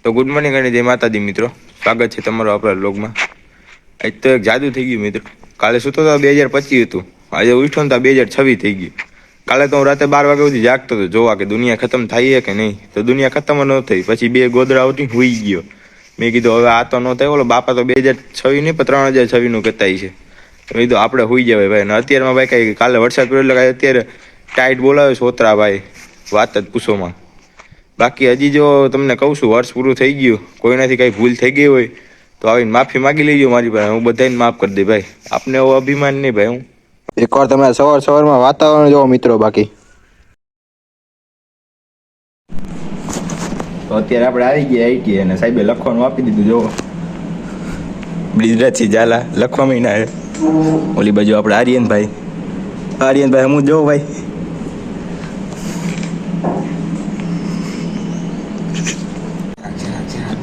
તો good morning અને જય માતાજી મિત્રો, સ્વાગત છે તમારો આપણા વ્લોગમાં. આજ તો એક જાદુ થઈ ગયું મિત્રો. કાલે સૂતો તો 2025 હતું, આજે ઉઠ્યો ને તો 2026 થઈ ગયું. કાલે તો હું રાતે 12 વાગ્યા સુધી જાગતો હતો જોવા કે દુનિયા ખતમ થાય કે નહીં, તો દુનિયા ખતમ ન થઈ. પછી 2 ગોદડા ઉઠી હુઈ ગયો. મેં કીધું હવે આ તો ન થાય, ઓલો બાપા તો 2026 નહીં પણ 3026 નું કહેતા છે. મેં કીધું આપણે હુઈ જવાય ભાઈ. અને અત્યારમાં ભાઈ કઈ કાલે વરસાદ પડ્યો એટલે અત્યારે ટાઈટ બોલાવે સોતરા ભાઈ, વાત જ પૂછોમાં. બાકી હજી જો તમને કહું છું, વર્ષ પૂરું થઈ ગયું, કોઈનાથી કઈ ભૂલ થઈ ગઈ હોય તો આવીને માફી માગી લેજો મારી પાસે. હું બધાને માફ કરી દે ભાઈ, આપને એવો અભિમાન નહીં ભાઈ. હું એકવાર તમે સવારમાં વાતાવરણ જોવો મિત્રો. બાકી તો અત્યારે આપણે આવી ગયા આઈટી અને સાહેબે લખવાનું આપી દીધું. જોવો બ્રિજરાજસિંહ ઝાલા લખવા મહિના. ઓલી બાજુ આપણે આર્યનભાઈ હું જોઉં ભાઈ.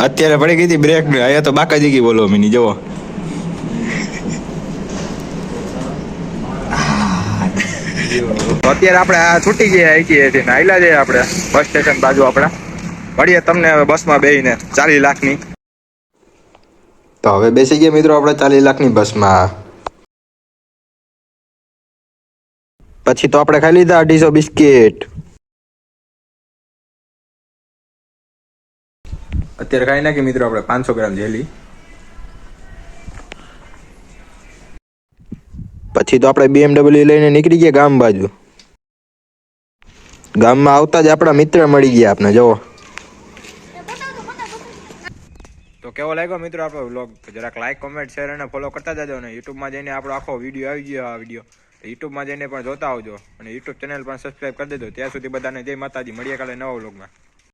અત્યારે પડી ગઈ હતી બ્રેક, અહીંયા તો બાકાજી ગઈ બોલો મિની. જવો અત્યારે આપણે આ છૂટી ગયા આઈટી આયલા જઈએ આપણે બસ સ્ટેશન બાજુ. આપણે મળીએ તમને હવે બસમાં બેસીને 40 લાખની. તો હવે બેસી ગયા મિત્રો આપણે 40 લાખની બસમાં. પછી તો આપણે ખાઈ લીધા 250 બિસ્કિટ. અત્યારે ખાઈ નાખી મિત્રો આપણે 500 ગ્રામ જેલી. પછી તો આપણે BMW લઈને નીકળી ગયા ગામ બાજુ. ગામમાં આવતા જ આપણા મિત્ર મળી ગયા આપણે. જવો તો કેવો લાગ્યો મિત્રો આપણો વ્લોગ? જરાક લાઈક, કોમેન્ટ, શેર અને ફોલો કરતા જજો. અને યુટ્યુબમાં જઈને આપણો આખો વિડીયો આવી ગયો. આ વિડીયો યુટ્યુબમાં જઈને પણ જોતા આવજો અને યુટ્યુબ ચેનલ પણ સબસ્ક્રાઈબ કરી દેજો. ત્યાં સુધી બધાને જય માતાજી. મળીએ કાલે નવા વ્લોગમાં.